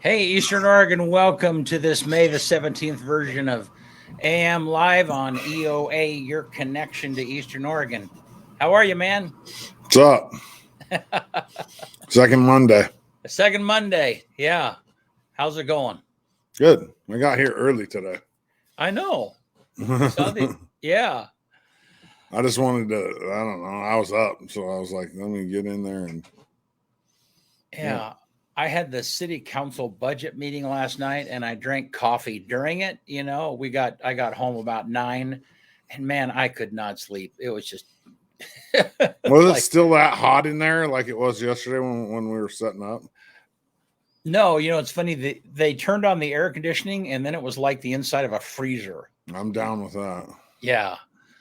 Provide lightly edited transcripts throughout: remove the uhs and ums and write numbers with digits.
Hey, Eastern Oregon, welcome to this May the 17th version of AM Live on EOA, your connection to Eastern Oregon. How are you, man? What's up? Second Monday. The second Monday. Yeah. How's it going? Good. I got here early today. I know. I saw the, yeah. I just wanted to, I don't know, I was up. So I was like, let me get in there and. Yeah. I had the city council budget meeting last night and I drank coffee during it. I got home about 9 and man, I could not sleep. It was just Was it still that hot in there like it was yesterday when we were setting up? No, it's funny. They turned on the air conditioning and then it was like the inside of a freezer. I'm down with that. Yeah.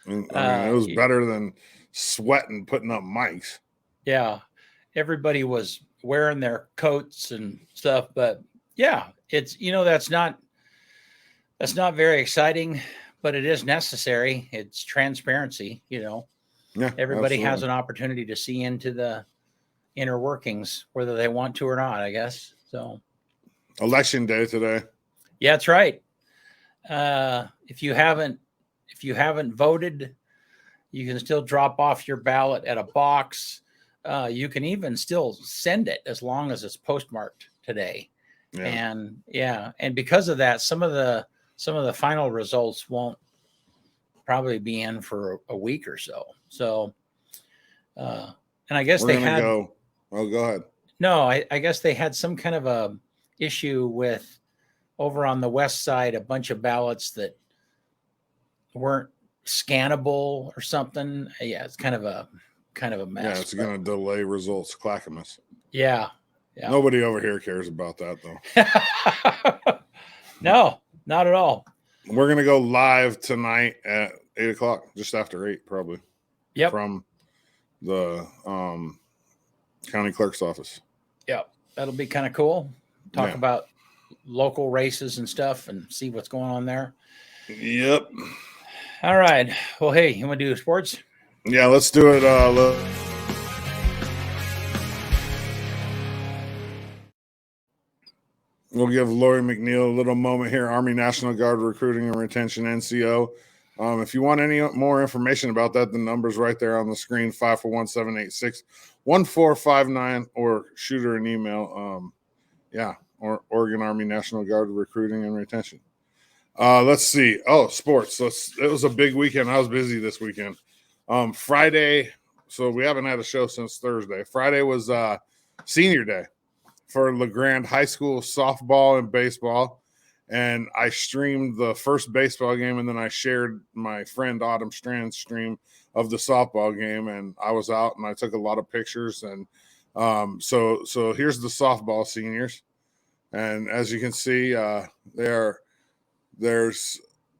I mean, it was better than sweating putting up mics. Yeah. Everybody was wearing their coats and stuff, but yeah, it's that's not very exciting, but it is necessary. It's transparency. Yeah, Everybody absolutely. has an opportunity to see into the inner workings, whether they want to or not, I guess. So Election day today. yeah, that's right. If you haven't voted, you can still drop off your ballot at a box. You can even still send it as long as it's postmarked today. Yeah. And because of that, some of the final results won't probably be in for a week or so. So, and I guess We're gonna go. Oh, go ahead. No, I guess they had some kind of a issue with over on the west side, a bunch of ballots that weren't scannable or something. Yeah, it's kind of a mess. Yeah, it's gonna delay results. Clackamas. Yeah. Nobody over here cares about that though. No, not at all. We're gonna go live tonight at 8:00, just after 8, probably. Yep. From the county clerk's office. Yep. That'll be kind of cool. Talk about local races and stuff and see what's going on there. Yep. All right. Well, hey, you want to do sports? Yeah, let's do it. We'll give Lori McNeil a little moment here. Army National Guard Recruiting and Retention, NCO. If you want any more information about that, the number's right there on the screen, 541-786-1459, or shoot her an email. Or Oregon Army National Guard Recruiting and Retention. Let's see. Oh, sports. It was a big weekend. I was busy this weekend. Friday, so we haven't had a show since Thursday. Friday was senior day for LeGrand High School softball and baseball. And I streamed the first baseball game, and then I shared my friend Autumn Strand's stream of the softball game. And I was out, and I took a lot of pictures. And so here's the softball seniors. And as you can see, there's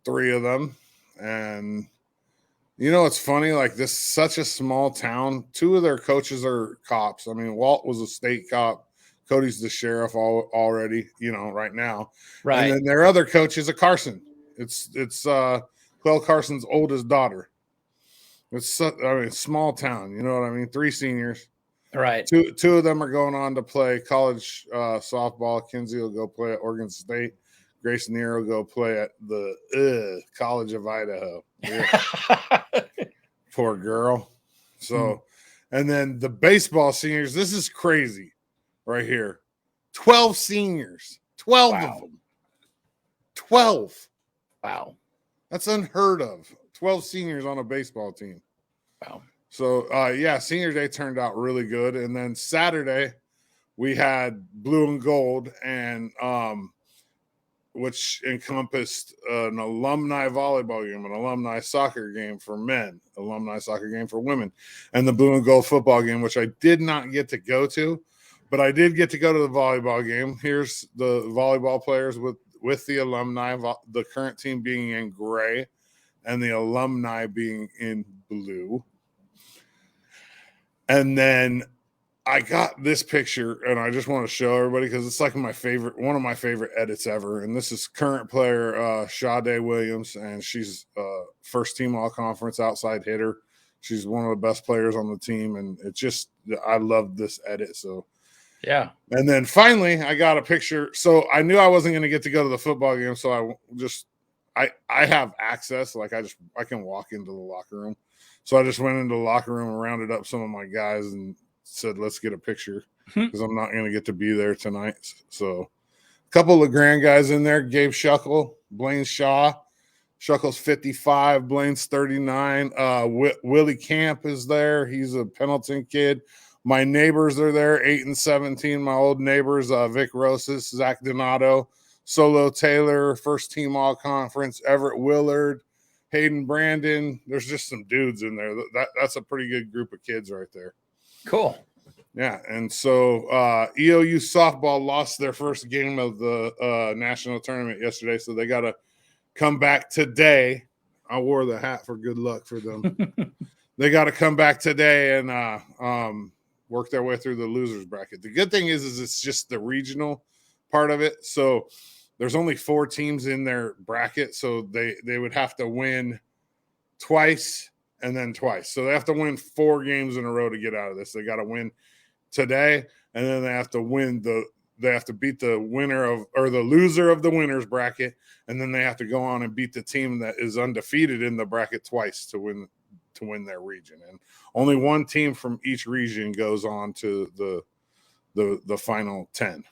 3 of them. And it's funny, like this is such a small town. 2 of their coaches are cops. I mean, Walt was a state cop. Cody's the sheriff already, right now. Right. And then their other coach is a Carson. It's Quell Carson's oldest daughter. It's small town. You know what I mean? 3 seniors. Right. 2 of them are going on to play college softball. Kinsey will go play at Oregon State. Grace Neer will go play at the College of Idaho. Yeah. Poor girl. So, and then the baseball seniors, this is crazy right here. 12 seniors. 12 of them. 12. Wow. That's unheard of. 12 seniors on a baseball team. Wow. So, senior day turned out really good. And then Saturday, we had blue and gold, and which encompassed an alumni volleyball game, an alumni soccer game for men, alumni soccer game for women, and the blue and gold football game, which I did not get to go to, but I did get to go to the volleyball game. Here's the volleyball players with the alumni, the current team being in gray and the alumni being in blue. And then I got this picture, and I just want to show everybody because it's like one of my favorite edits ever. And this is current player Sade Williams, and she's first team all conference outside hitter. She's one of the best players on the team, and I love this edit. So Yeah. And then finally I got a picture. So I knew I wasn't going to get to go to the football game. So I have access. Like I can walk into the locker room. So I just went into the locker room and rounded up some of my guys and said, let's get a picture because I'm not going to get to be there tonight. So a couple of LeGrand guys in there, Gabe Shuckle, Blaine Shaw. Shuckle's 55, Blaine's 39. Willie Camp is there. He's a Pendleton kid. My neighbors are there, 8 and 17. My old neighbors, Vic Rosas, Zach Donato, Solo Taylor, first team all conference, Everett Willard, Hayden Brandon. There's just some dudes in there. That's a pretty good group of kids right there. Cool. Yeah, and so EOU softball lost their first game of the national tournament yesterday, so they got to come back today. I wore the hat for good luck for them. They got to come back today and work their way through the losers bracket. The good thing is it's just the regional part of it. So there's only 4 teams in their bracket, so they would have to win twice and then twice. So they have to win 4 games in a row to get out of this. They got to win today, and then they have to beat the winner of or the loser of the winners bracket, and then they have to go on and beat the team that is undefeated in the bracket twice to win their region. And only one team from each region goes on to the final 10.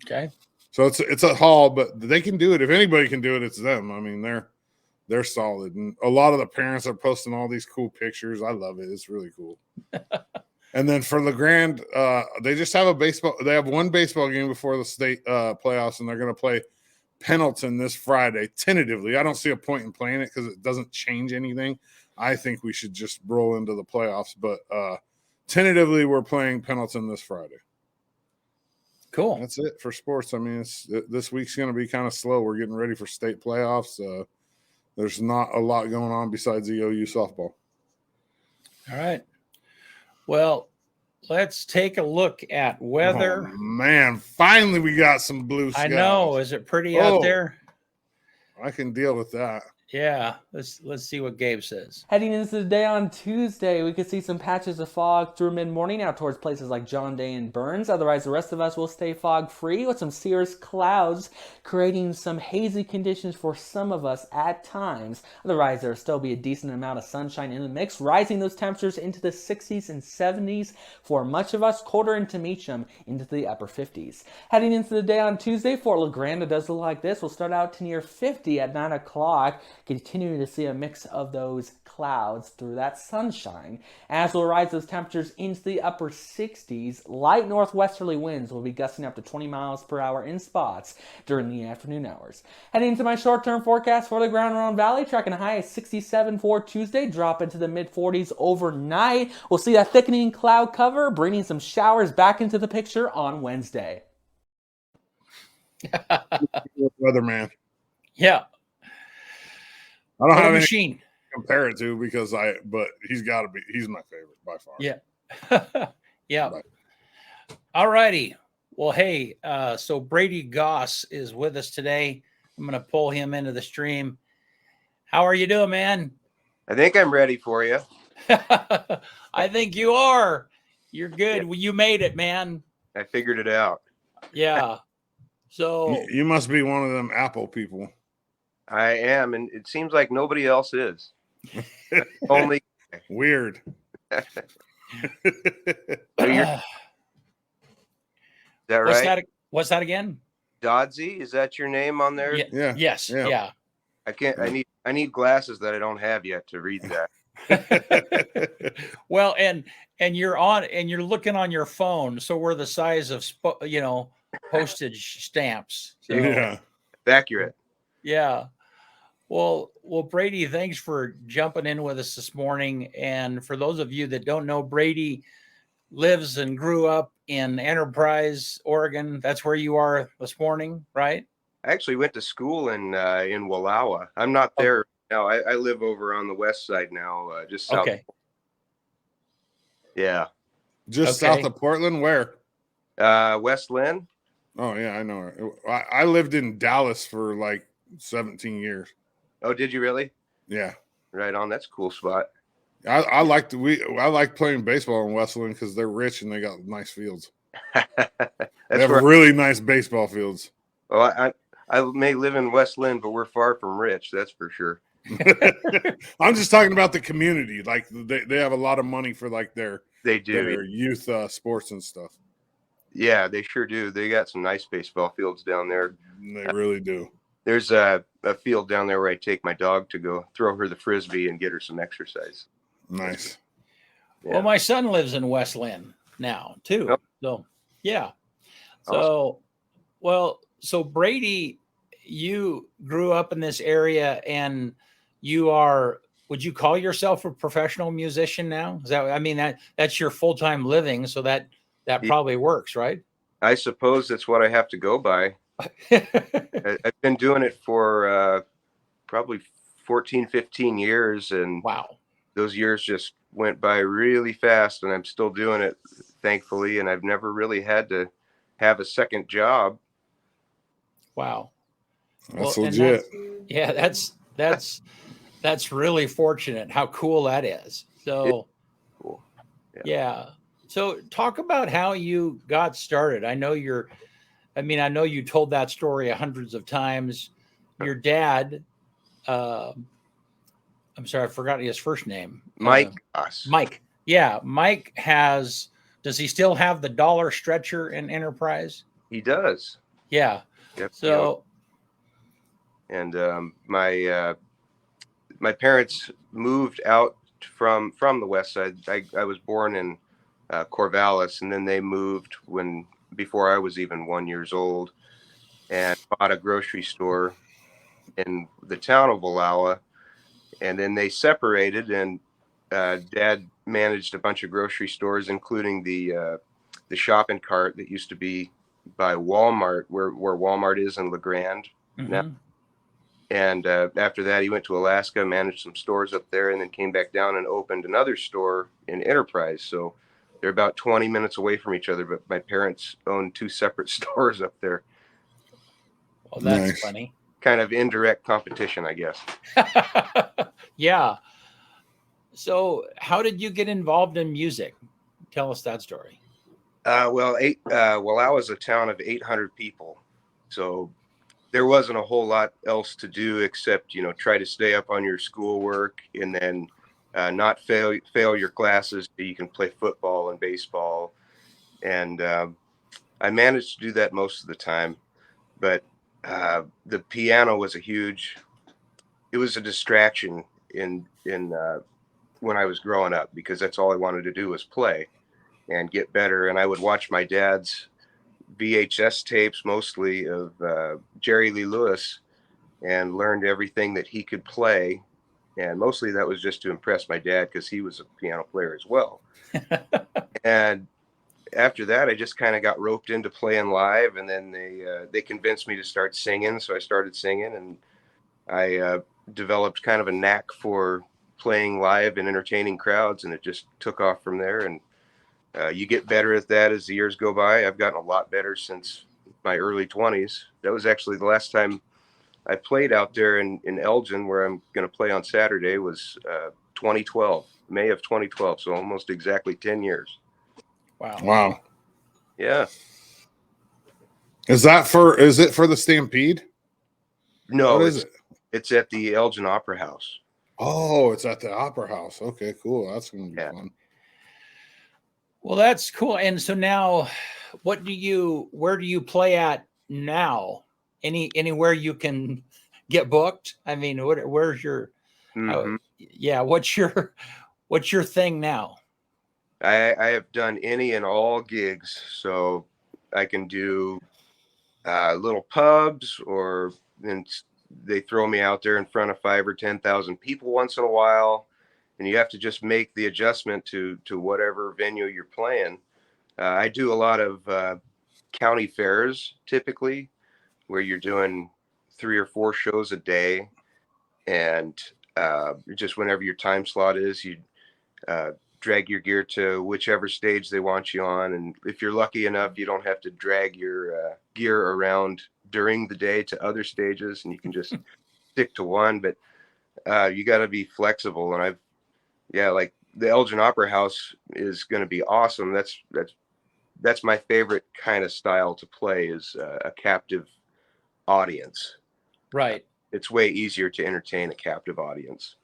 Okay. So it's a haul, but they can do it. If anybody can do it, it's them. I mean, they're solid, and a lot of the parents are posting all these cool pictures. I love it. It's really cool. And then for LeGrand, they just have they have one baseball game before the state playoffs, and they're going to play Pendleton this Friday, tentatively. I don't see a point in playing it because it doesn't change anything. I think we should just roll into the playoffs, but tentatively we're playing Pendleton this Friday. Cool. That's it for sports. I mean, this week's going to be kind of slow. We're getting ready for state playoffs. There's not a lot going on besides EOU softball. All right. Well, let's take a look at weather. Oh, man, finally we got some blue skies. I know. Is it pretty out there? I can deal with that. Yeah. Let's see what Gabe says. Heading into the day on Tuesday, we could see some patches of fog through mid-morning out towards places like John Day and Burns. Otherwise, the rest of us will stay fog-free with some cirrus clouds, creating some hazy conditions for some of us at times. Otherwise, there will still be a decent amount of sunshine in the mix, rising those temperatures into the 60s and 70s for much of us, colder into Meacham into the upper 50s. Heading into the day on Tuesday, Fort LaGrande does look like this. We'll start out to near 50 at 9 o'clock. Continuing to see a mix of those clouds through that sunshine. As we'll rise those temperatures into the upper 60s, light northwesterly winds will be gusting up to 20 miles per hour in spots during the afternoon hours. Heading into my short-term forecast for the Grand Ronde Valley, tracking a high of 67 for Tuesday, drop into the mid-40s overnight. We'll see that thickening cloud cover, bringing some showers back into the picture on Wednesday. Weatherman. Yeah. I don't have a any machine to compare it to but he's got to be. He's my favorite by far. Yeah. Yeah. All righty. Well, hey, so Brady Goss is with us today. I'm going to pull him into the stream. How are you doing, man? I think I'm ready for you. I think you are. You're good. Well, you made it, man. I figured it out. Yeah. So you must be one of them Apple people. I am, and it seems like nobody else is. Only weird. Is that right? What's that again? Doddsy, is that your name on there? Yeah. Yes. Yeah. I need glasses that I don't have yet to read that. Well, and you're looking on your phone, so we're the size of postage stamps. So, yeah. Accurate. Yeah. Well, Brady, thanks for jumping in with us this morning. And for those of you that don't know, Brady lives and grew up in Enterprise, Oregon. That's where you are this morning, right? I actually went to school in Wallowa. I'm not there now. I live over on the west side now, just south. Okay. Yeah. Just south of Portland? Where? West Lynn. Oh, yeah, I know her. I lived in Dallas for like 17 years. Oh, did you really? Yeah. Right on. That's a cool spot. I like playing baseball in Westland because they're rich and they got nice fields. They That's have where. really nice baseball fields. Well, I may live in West Lynn, but we're far from rich. That's for sure. I'm just talking about the community. Like they have a lot of money for like their They do. youth sports and stuff. Yeah, they sure do. They got some nice baseball fields down there. They really do. There's a field down there where I take my dog to go throw her the frisbee and get her some exercise. Nice. Yeah. Well, my son lives in West Lynn now too. Oh. So yeah. Awesome. So so Brady, you grew up in this area, and would you call yourself a professional musician now? Is that, I mean, that's your full-time living, so that probably works, right? I suppose that's what I have to go by. I've been doing it for probably 14, 15 years, and Wow. those years just went by really fast, and I'm still doing it, thankfully, and I've never really had to have a second job. Wow. That's and legit. that's really fortunate. How cool that is. So Cool. yeah. So talk about how you got started. I know you told that story hundreds of times. Your dad, I'm sorry, I forgot his first name. Mike Goss. Mike. Yeah. Mike does he still have the dollar stretcher in Enterprise? He does. Yeah. Yep. So, and my parents moved out from the west side. I was born in Corvallis, and then they moved before I was even 1 year old, and bought a grocery store in the town of Wallowa, and then they separated, and Dad managed a bunch of grocery stores, including the shopping cart that used to be by Walmart, where Walmart is in La Grande now. And after that, he went to Alaska, managed some stores up there, and then came back down and opened another store in Enterprise. So they're about 20 minutes away from each other, but my parents own two separate stores up there. Well, that's funny. Kind of indirect competition, I guess. Yeah. So how did you get involved in music? Tell us that story. Well, I was a town of 800 people. So there wasn't a whole lot else to do except, try to stay up on your schoolwork, and then not fail your classes so you can play football and baseball. And I managed to do that most of the time. But the piano was it was a distraction in when I was growing up, because that's all I wanted to do was play and get better. And I would watch my dad's VHS tapes, mostly of Jerry Lee Lewis, and learned everything that he could play. And mostly that was just to impress my dad, because he was a piano player as well. And after that, I just kind of got roped into playing live, and then they convinced me to start singing. So I started singing, and I developed kind of a knack for playing live and entertaining crowds, and it just took off from there. And you get better at that as the years go by. I've gotten a lot better since my early 20s. That was actually the last time I played out there in Elgin, where I'm going to play on Saturday, was 2012, May of 2012. So almost exactly 10 years. Wow. Yeah. Is it for the Stampede? No, what is it? It's at the Elgin Opera House. Oh, it's at the Opera House. Okay, cool. That's going to be fun. Well, that's cool. And so now, where do you play at now? Anywhere you can get booked? I mean, where's your, what's your thing now? I have done any and all gigs. So I can do little pubs, or then they throw me out there in front of 5,000 or 10,000 people once in a while, and you have to just make the adjustment to whatever venue you're playing. I do a lot of county fairs, typically, where you're doing 3 or 4 shows a day, and just whenever your time slot is, you drag your gear to whichever stage they want you on. And if you're lucky enough, you don't have to drag your gear around during the day to other stages, and you can just stick to one. But you got to be flexible. And like the Elgin Opera House is going to be awesome. That's that's my favorite kind of style to play, is a captive audience. Right. It's way easier to entertain a captive audience.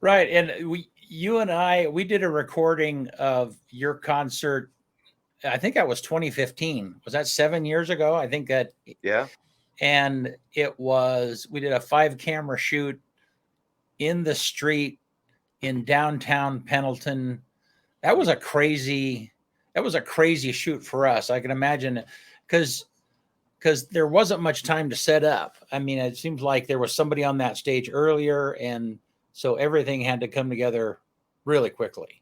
Right. And you and I, we did a recording of your concert. I think that was 2015. Was that 7 years ago? I think that. Yeah. And we did a 5-camera shoot in the street in downtown Pendleton. That was a crazy shoot for us. I can imagine, because there wasn't much time to set up. I mean, it seems like there was somebody on that stage earlier, and so everything had to come together really quickly.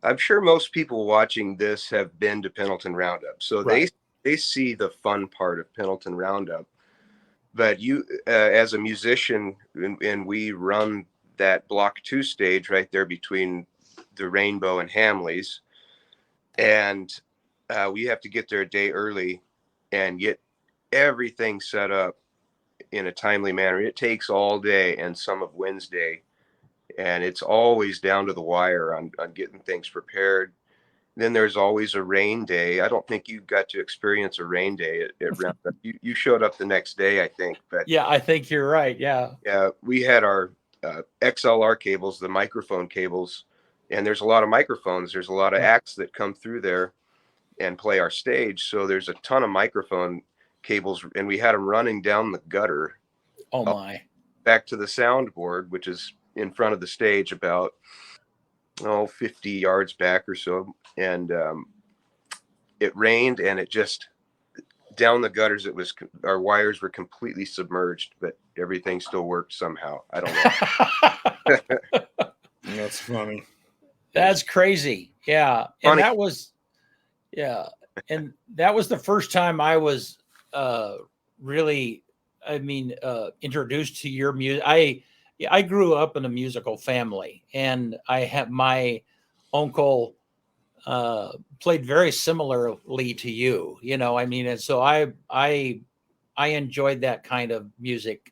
I'm sure most people watching this have been to Pendleton Roundup, so Right. they see the fun part of Pendleton Roundup. But you, as a musician, and we run that Block 2 stage right there between the Rainbow and Hamleys, and we have to get there a day early and get everything set up in a timely manner. It takes all day and some of Wednesday, and it's always down to the wire on getting things prepared. Then there's always a rain day. I don't think you got to experience a rain day at Roundup. You showed up the next day, I think. But yeah, I think you're right. Yeah. Yeah, we had our XLR cables, the microphone cables, and there's a lot of microphones. There's a lot of acts that come through there and play our stage. So there's a ton of microphone cables, and we had them running down the gutter. Oh my. Back to the soundboard, which is in front of the stage about 50 yards back or so. And it rained, and it just, down the gutters, our wires were completely submerged, but everything still worked somehow. I don't know. That's funny. That's crazy. Yeah. And that was the first time I was really, introduced to your music. I grew up in a musical family, and I had my uncle played very similarly to you, and so I enjoyed that kind of music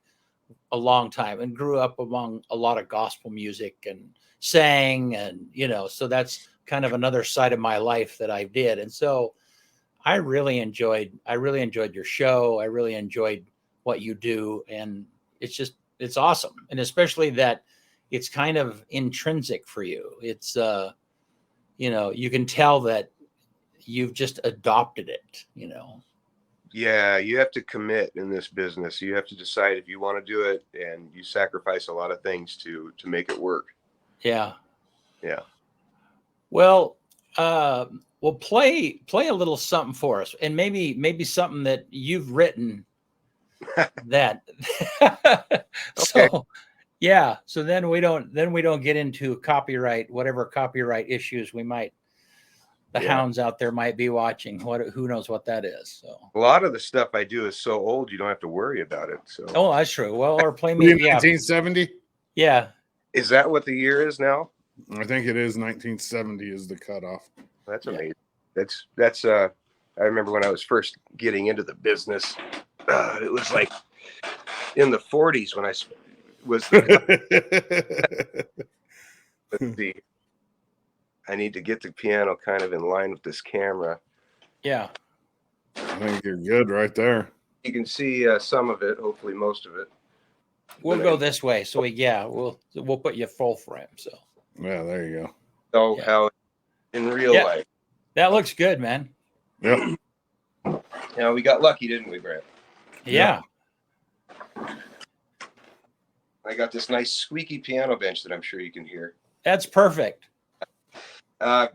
a long time, and grew up among a lot of gospel music and sang, and so that's kind of another side of my life that I did. And so I really enjoyed your show. I really enjoyed what you do, and it's awesome. And especially that it's kind of intrinsic for you. It's you can tell that you've just adopted it. Yeah, you have to commit in this business. You have to decide if you want to do it, and you sacrifice a lot of things to make it work. Yeah. Yeah. Well, we'll play a little something for us, and maybe something that you've written that. Okay. So yeah. So then we don't get into whatever copyright issues the hounds out there might be watching. Who knows what that is? So a lot of the stuff I do is so old you don't have to worry about it. So that's true. Well, or play me 1970. Yeah. Is that what the year is now? I think it is 1970 is the cutoff. That's amazing. That's I remember when I was first getting into the business, it was like in the 40s when I was. Let's see. I need to get the piano kind of in line with this camera. Yeah. I think you're good right there. You can see some of it, hopefully most of it. We'll go this way. So we'll put you full frame. So yeah, there you go. So how in real life. That looks good, man. Yep. Yeah, we got lucky, didn't we, Brent? Yeah. I got this nice squeaky piano bench that I'm sure you can hear. That's perfect.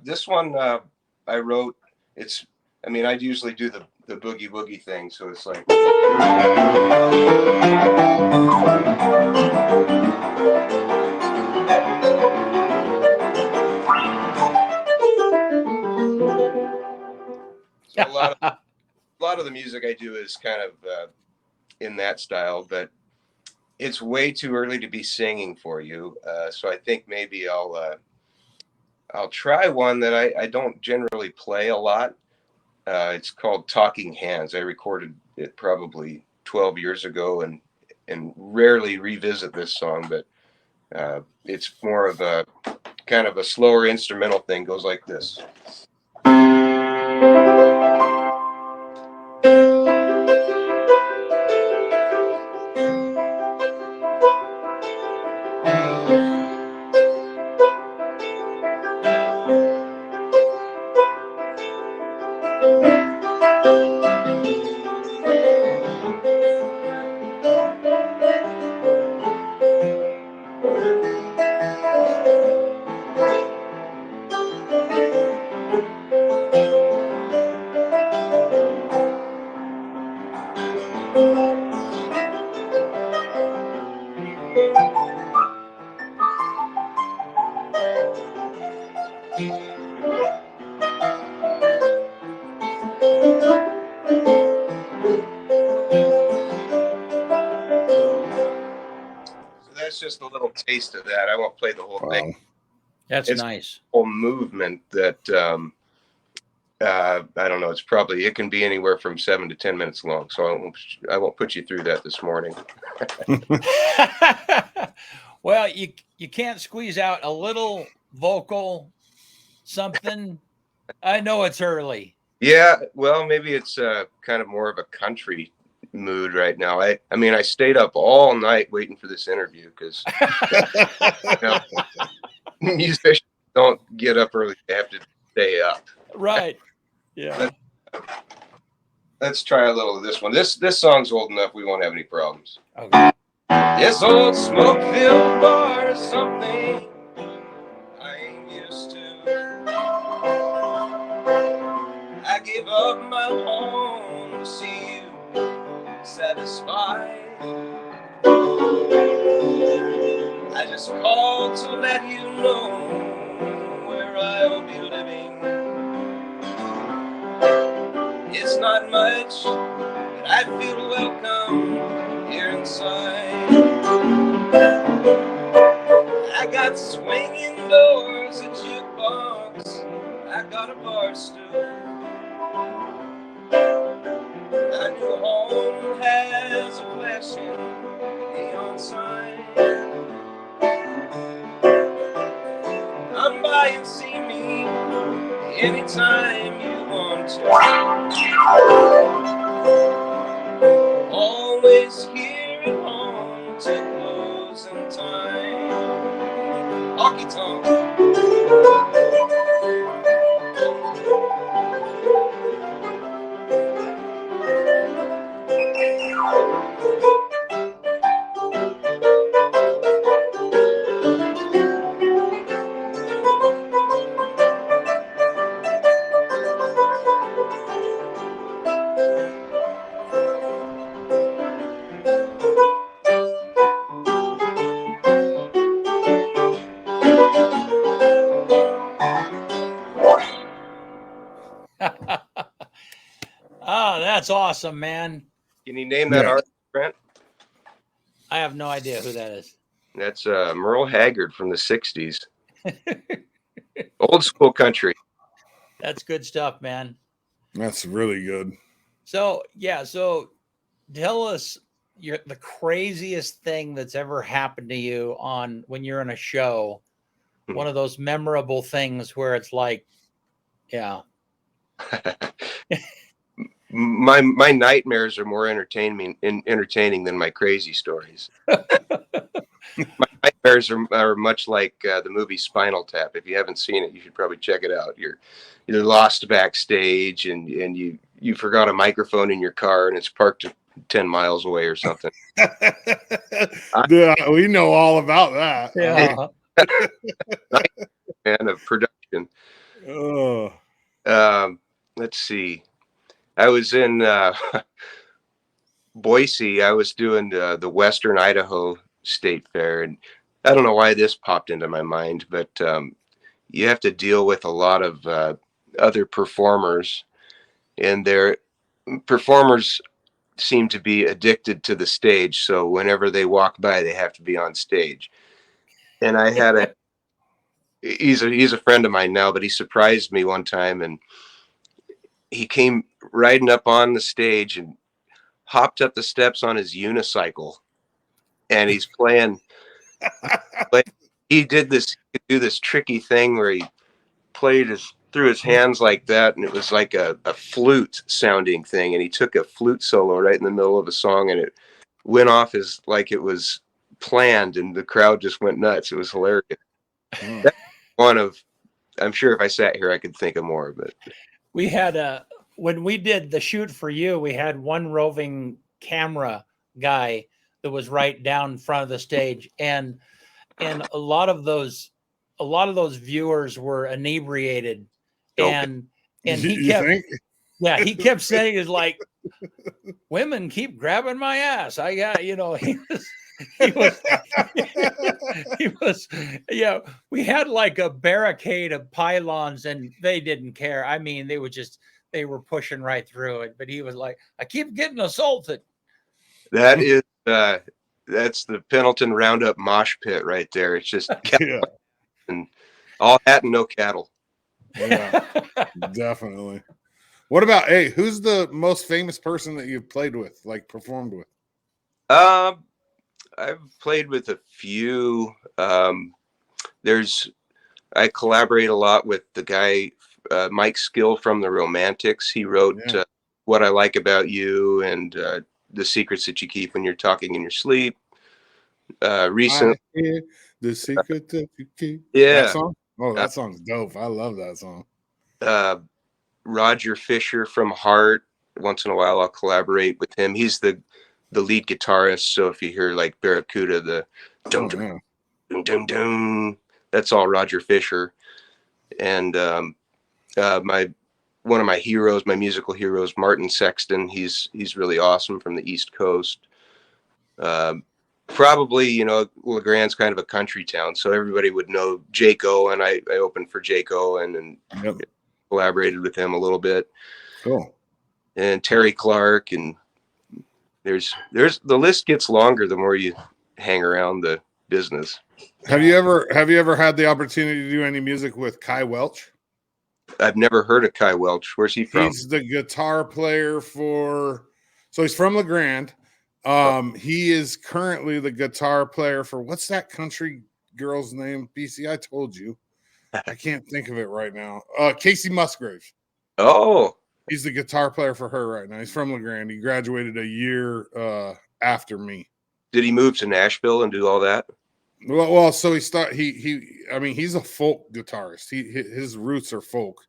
This one I wrote. I'd usually do the boogie woogie thing, so it's like. So a lot of the music I do is kind of in that style, but it's way too early to be singing for you. So I think maybe I'll try one that I don't generally play a lot. It's called Talking Hands. I recorded it probably 12 years ago and rarely revisit this song, but it's more of a kind of a slower instrumental thing. Goes like this. That's just a little taste of that. I won't play the whole thing. That's It's nice. a whole movement that I don't know. It can be anywhere from 7 to 10 minutes long. So I won't put you through that this morning. Well, you can't squeeze out a little vocal something. I know it's early. Yeah, well, maybe it's kind of more of a country mood right now. I mean, I stayed up all night waiting for this interview because musicians don't get up early; they have to stay up. Right. Yeah. Let's try a little of this one. This song's old enough; we won't have any problems. Okay. This old smoke-filled bar is something I ain't used to. I gave up my home to see you satisfied. I just called to let you know where I'll be living. It's not much, but I feel welcome here inside. I got swinging doors, a jukebox, I got a bar stool. My new home has a flashing neon sign. Come by and see me anytime you want to. Always here at home to closing time. Honky tonk. Oh, that's awesome, man. Can you name that artist, Brent? I have no idea who that is. That's Merle Haggard from the 60s. Old school country. That's good stuff, man. That's really good. So, yeah, so tell us the craziest thing that's ever happened to you on when you're in a show. One of those memorable things where it's like, yeah. My nightmares are more entertaining than my crazy stories. My nightmares are much like the movie Spinal Tap. If you haven't seen it, you should probably check it out. You're lost backstage and you forgot a microphone in your car and it's parked 10 miles away or something. Yeah, we know all about that. Yeah. Man, of production. Oh. Let's see. I was in Boise. I was doing the Western Idaho State Fair, and I don't know why this popped into my mind, but you have to deal with a lot of other performers, and their performers seem to be addicted to the stage. So whenever they walk by, they have to be on stage. And I had he's a friend of mine now, but he surprised me one time, and he came riding up on the stage and hopped up the steps on his unicycle, and he's playing. But he could do this tricky thing where he played his through his hands like that, and it was like a flute sounding thing, and he took a flute solo right in the middle of a song, and it went off as like it was planned, and the crowd just went nuts. It was hilarious. That's one of, I'm sure if I sat here I could think of more, but We had when we did the shoot for you, we had one roving camera guy that was right down in front of the stage, and a lot of those viewers were inebriated, and he You kept think? he kept saying is like, women keep grabbing my ass. I got, he was he was, we had like a barricade of pylons and they didn't care. I mean, they were pushing right through it, but he was like, I keep getting assaulted. that is that's the Pendleton Roundup mosh pit right there. It's just Yeah, and all hat and no cattle. yeah, definitely. What about, hey, who's the most famous person that you've played with, like performed with? I've played with a few. I collaborate a lot with the guy Mike Skill from the Romantics. He wrote What I Like About You and The Secrets That You Keep When You're Talking in Your Sleep. Recent, The secret that you keep. yeah. That song? Oh, that song's dope. I love that song. Roger Fisher from Heart. Once in a while, I'll collaborate with him. He's the lead guitarist. So if you hear like Barracuda, the dum dum dum dum dum, that's all Roger Fisher. And one of my heroes, my musical heroes, Martin Sexton. He's really awesome from the East Coast. Probably, LeGrand's kind of a country town, so everybody would know Jake Owen. I opened for Jake Owen and collaborated with him a little bit. Cool. And Terry Clark, and there's the list gets longer the more you hang around the business. Have you ever had the opportunity to do any music with Kai Welch? I've never heard of Kai Welch. Where's he from? He's the guitar player so he's from LeGrand. He is currently the guitar player for, what's that country girl's name? BC, I told you. I can't think of it right now. Casey Musgraves. Oh. He's the guitar player for her right now. He's from LeGrand. He graduated a year after me. Did he move to Nashville and do all that? Well, so he's a folk guitarist. His roots are folk.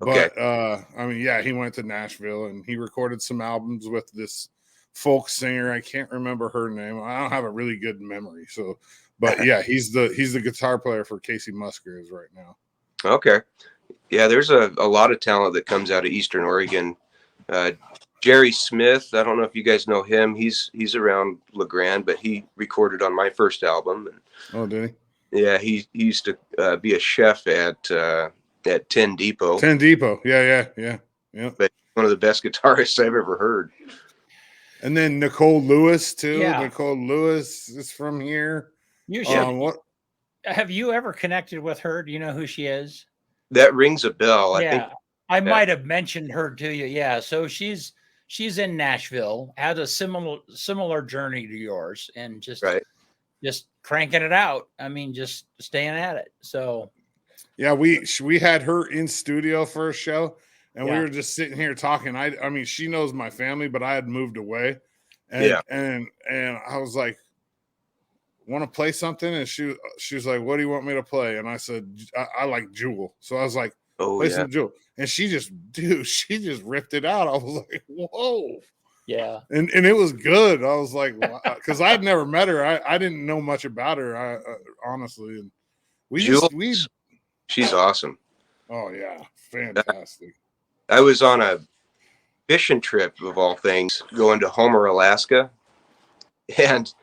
Okay. But he went to Nashville and he recorded some albums with this folk singer. I can't remember her name. I don't have a really good memory. So, but yeah, he's the guitar player for Casey Musgraves right now. Okay. Yeah, there's a lot of talent that comes out of Eastern Oregon. Jerry Smith, I don't know if you guys know him. He's around LeGrand, but he recorded on my first album. Oh, did he? Yeah, he used to be a chef at 10 Depot. 10 Depot. Yeah. But one of the best guitarists I've ever heard. And then Nicole Lewis too. Yeah. Nicole Lewis is from here. You should. Have you ever connected with her? Do you know who she is? That rings a bell. I might have mentioned her to you. Yeah. So she's in Nashville, had a similar journey to yours, and just cranking it out. I mean, just staying at it. So yeah, we had her in studio for a show, and we were just sitting here talking. I mean, she knows my family, but I had moved away, and I was like, want to play something? And she was like, what do you want me to play? And I said, I like Jewel. So I was like, play some Jewel. And she just ripped it out. I was like, whoa. Yeah. And it was good. I was like, because I had never met her. I didn't know much about her, honestly. And she's awesome. Oh yeah. Fantastic. I was on a fishing trip of all things, going to Homer, Alaska. And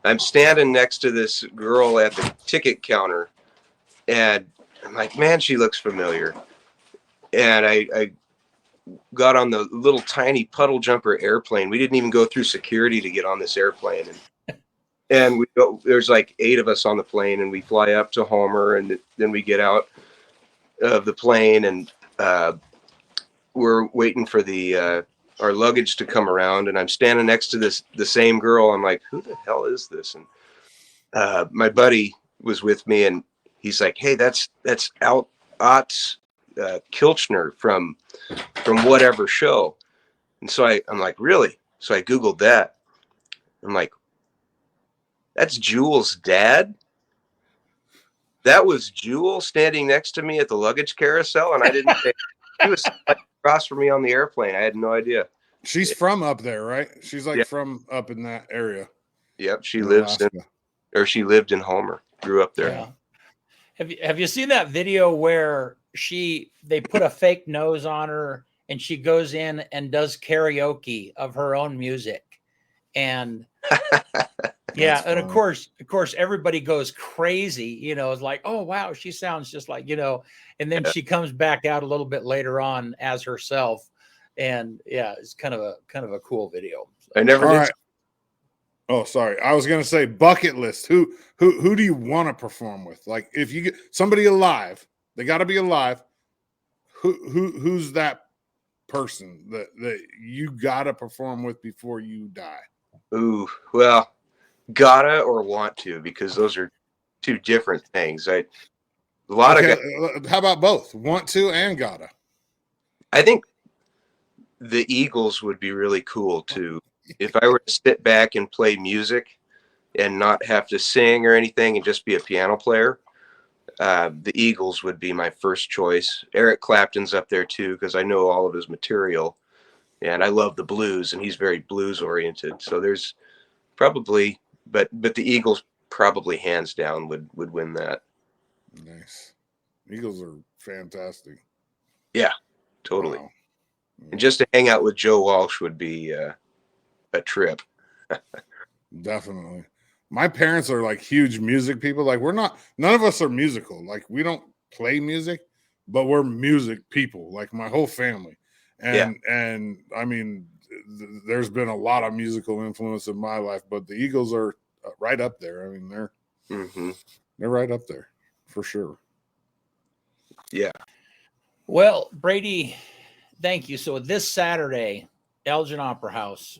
I'm standing next to this girl at the ticket counter, and I'm like, man, she looks familiar. And I got on the little tiny puddle jumper airplane. We didn't even go through security to get on this airplane. And there's like 8 of us on the plane, and we fly up to Homer, and then we get out of the plane, and we're waiting for our luggage to come around, and I'm standing next to the same girl. I'm like, who the hell is this? And my buddy was with me, and he's like, hey, that's Ott Kilchner from whatever show. And so I'm like, really? So I Googled that. I'm like, that's Jewel's dad? That was Jewel standing next to me at the luggage carousel, and I didn't say he was like across from me on the airplane. I had no idea. She's from up there, right? She's like Yep. from up in that area. Yep, she in lived in Homer, grew up there. Yeah. Have you seen that video where they put a fake nose on her and she goes in and does karaoke of her own music? And yeah, and of course everybody goes crazy, you know, it's like, oh wow, she sounds just like, you know, and then she comes back out a little bit later on as herself. And yeah, it's kind of a cool video. I never did. Right. Oh, sorry. I was gonna say bucket list. Who do you want to perform with? Like, if you get somebody alive, they got to be alive. Who's that person that you got to perform with before you die? Ooh, well, gotta or want to, because those are two different things. How about both? Want to and gotta. I think the Eagles would be really cool too. If I were to sit back and play music and not have to sing or anything and just be a piano player, the Eagles would be my first choice. Eric Clapton's up there too, because I know all of his material, and I love the blues, and he's very blues oriented. So there's probably, but the Eagles probably hands down would win that. Nice. Eagles are fantastic. Yeah, totally. Wow. And just to hang out with Joe Walsh would be a trip. Definitely. My parents are like huge music people. Like, none of us are musical. Like, we don't play music, but we're music people, like my whole family. And I mean, there's been a lot of musical influence in my life, but the Eagles are right up there. I mean, they're right up there for sure. Yeah. Well, Brady, thank you. So this Saturday, Elgin Opera House.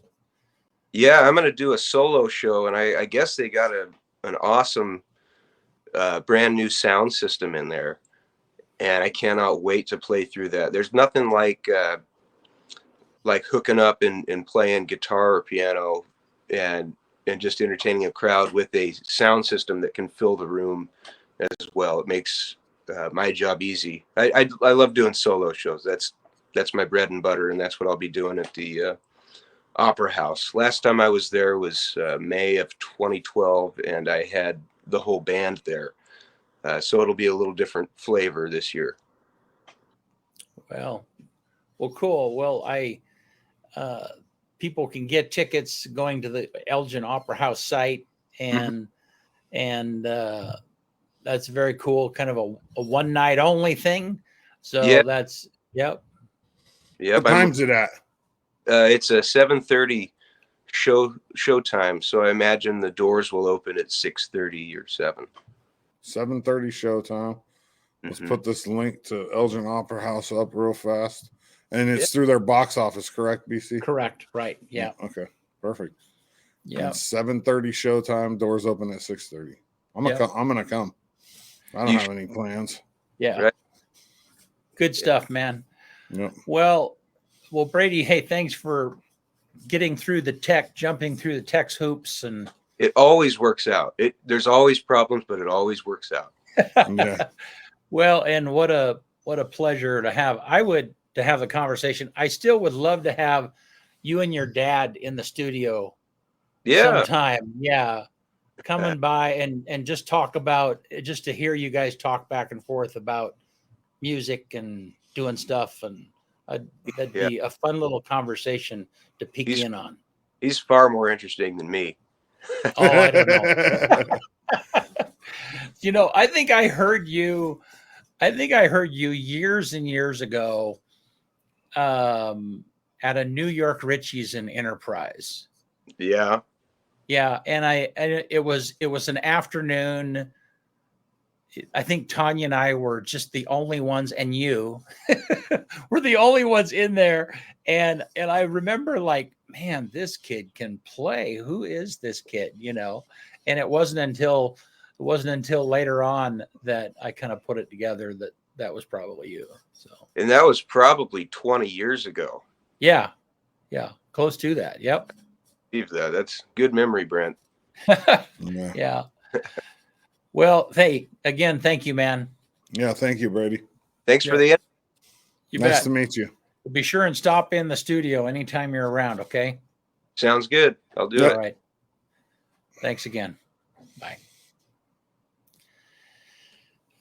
Yeah, I'm going to do a solo show, and I guess they got an awesome brand new sound system in there, and I cannot wait to play through that. There's nothing like hooking up and playing guitar or piano and just entertaining a crowd with a sound system that can fill the room as well. It makes my job easy. I love doing solo shows. That's my bread and butter, and that's what I'll be doing at the Opera House. Last time I was there was May of 2012, and I had the whole band there. So it'll be a little different flavor this year. Well, cool. Well, people can get tickets going to the Elgin Opera House site, and that's very cool. Kind of a one night only thing. So that's yep. What time's it at? It's a 7:30 showtime, so I imagine the doors will open at 6:30 or 7. 7:30 showtime. Let's put this link to Elgin Opera House up real fast. And it's through their box office, correct, BC? Correct. Right. Yeah. Okay. Perfect. Yeah. 7:30 showtime. Doors open at 6:30. I'm gonna come. I don't have any plans. Yeah. Right. Good stuff, man. Yep. Well, Brady, hey, thanks for jumping through the text hoops, and it always works out. There's always problems, but it always works out. Yeah. Well, and what a pleasure to have the conversation. I still would love to have you and your dad in the studio sometime. Yeah. Coming by and just to hear you guys talk back and forth about music and doing stuff, and that'd be a fun little conversation to peek in on. He's far more interesting than me. Oh, I don't know. You know, I think I heard you years and years ago at a New York Richie's in Enterprise. Yeah. Yeah, and it was an afternoon. I think Tanya and I were just the only ones, and you were the only ones in there. And I remember, like, man, this kid can play. Who is this kid? You know? And it wasn't until later on that I kind of put it together that was probably you. So, And that was probably 20 years ago. yeah, close to that. Yep. Believe that. That's good memory, Brent. Yeah. Yeah. Well, hey, again, thank you, man. Yeah. Thank you, Brady. Thanks for the. You Nice bet. to meet you. Be sure and stop in the studio anytime you're around. Okay. Sounds good. I'll do Yep. it. All right. Thanks again. Bye.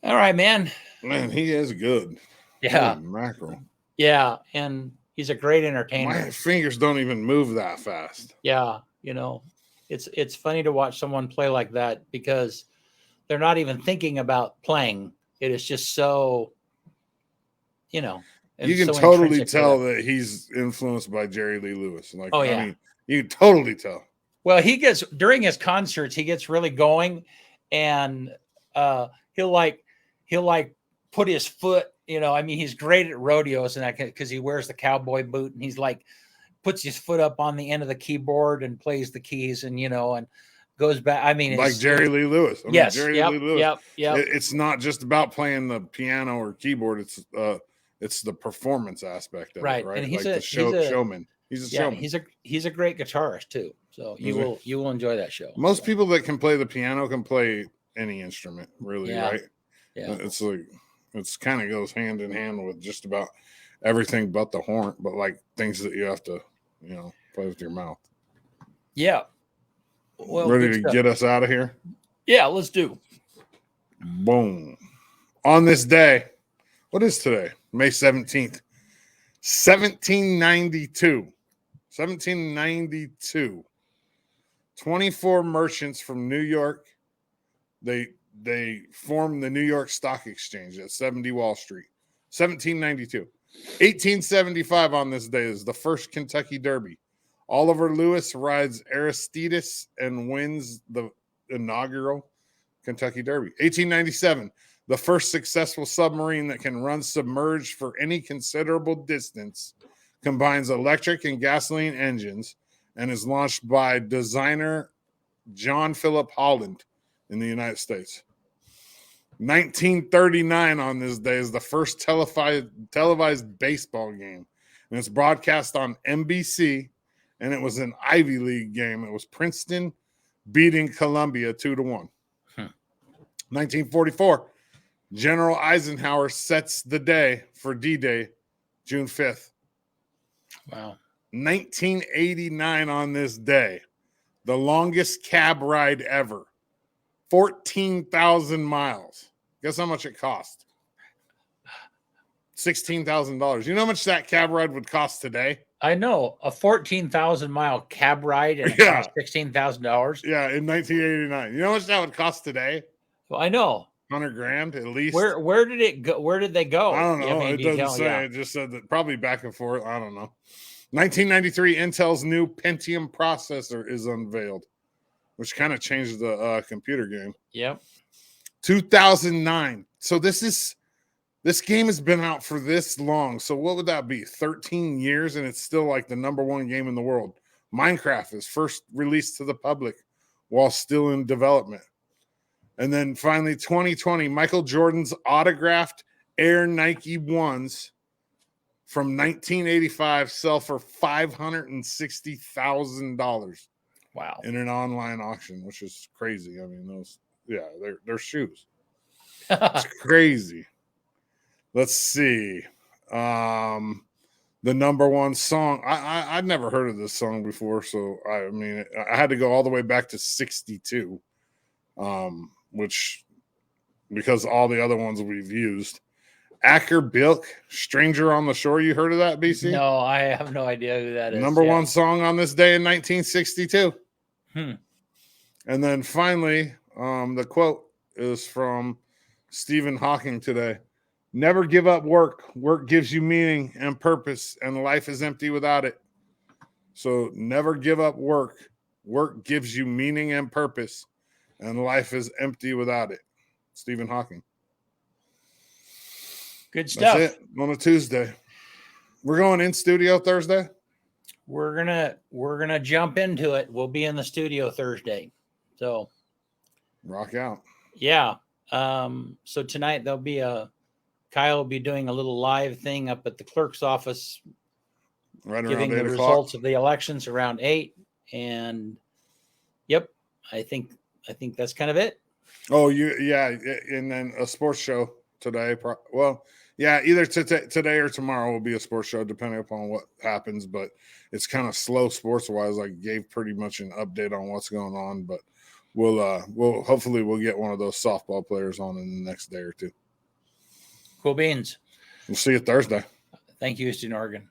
All right, man. Man, he is good. Yeah. Holy mackerel. Yeah. And he's a great entertainer. My fingers don't even move that fast. Yeah. You know, it's funny to watch someone play like that because they're not even thinking about playing. It is just so, you know, and You can so totally intrinsic to tell them. that he's influenced by Jerry Lee Lewis. Like, Oh, I yeah. mean, you can totally tell. Well, he gets during his concerts, he gets really going, and he'll like put his foot. You know, I mean, he's great at rodeos and that because he wears the cowboy boot, and he's like puts his foot up on the end of the keyboard and plays the keys, and and goes back. I mean, Like Jerry Lee Lewis. I mean, yes, Jerry yep, Lee Lewis. yep. It's not just about playing the piano or keyboard. It's the performance aspect of Right. it, right? And he's like a- the showman. He's a showman. he's a great guitarist too. So you will enjoy that show. Most people that can play the piano can play any instrument, really, Yeah. right? Yeah. It's kind of goes hand in hand with just about everything but the horn, but like things that you have to, play with your mouth. Yeah. Well, Ready good to stuff. get us out of here? Yeah, let's do. Boom. On this day, what is today? May 17th, 1792. 1792. 24 merchants from New York. They formed the New York Stock Exchange at 70 Wall Street. 1792. 1875 on this day is the first Kentucky Derby. Oliver Lewis rides Aristides and wins the inaugural Kentucky Derby. 1897, the first successful submarine that can run submerged for any considerable distance, combines electric and gasoline engines, and is launched by designer John Philip Holland in the United States. 1939 on this day is the first televised baseball game, and it's broadcast on NBC, and it was an Ivy League game. It was Princeton beating Columbia 2-1. 1944, General Eisenhower sets the day for D-Day, June 5th. Wow. 1989 on this day, the longest cab ride ever, 14,000 miles. Guess how much it cost? $16,000. You know how much that cab ride would cost today? I know a 14,000-mile cab ride and it cost $16,000. Yeah, in 1989. You know how much that would cost today? Well, I know. $100,000 at least. Where did it go? Where did they go? I don't know. You have any It doesn't detail? say. Yeah. It just said that probably back and forth. I don't know. 1993, Intel's new Pentium processor is unveiled, which kind of changed the computer game. Yep. 2009. So this game has been out for this long. So what would that be? 13 years, and it's still like the number one game in the world. Minecraft is first released to the public while still in development. And then finally, 2020, Michael Jordan's autographed Air Nike 1s from 1985 sell for $560,000 Wow. in an online auction, which is crazy. I mean, they're shoes. It's crazy. Let's see. The number one song. I'd never heard of this song before, so I mean, I had to go all the way back to 62. Which, because all the other ones we've used. Acker Bilk, Stranger on the Shore. You heard of that, BC? No, I have no idea who that is. Number one song on this day in 1962. And then finally, the quote is from Stephen Hawking today. Never give up work. Work gives you meaning and purpose, and life is empty without it. So never give up work. Work gives you meaning and purpose, and life is empty without it. Stephen Hawking. Good stuff. That's it on a Tuesday. We're going in studio Thursday. We're gonna jump into it. We'll be in the studio Thursday. So rock out. Yeah. So tonight there'll be a Kyle will be doing a little live thing up at the clerk's office, Right around giving 8 the o'clock. results of the elections around 8. And yep, I think that's kind of it. Oh, yeah, and then a sports show today. Well, yeah, either today or tomorrow will be a sports show, depending upon what happens. But it's kind of slow sports wise. I gave pretty much an update on what's going on, but we'll hopefully we'll get one of those softball players on in the next day or two. Cool beans. We'll see you Thursday. Thank you, Eastern Oregon.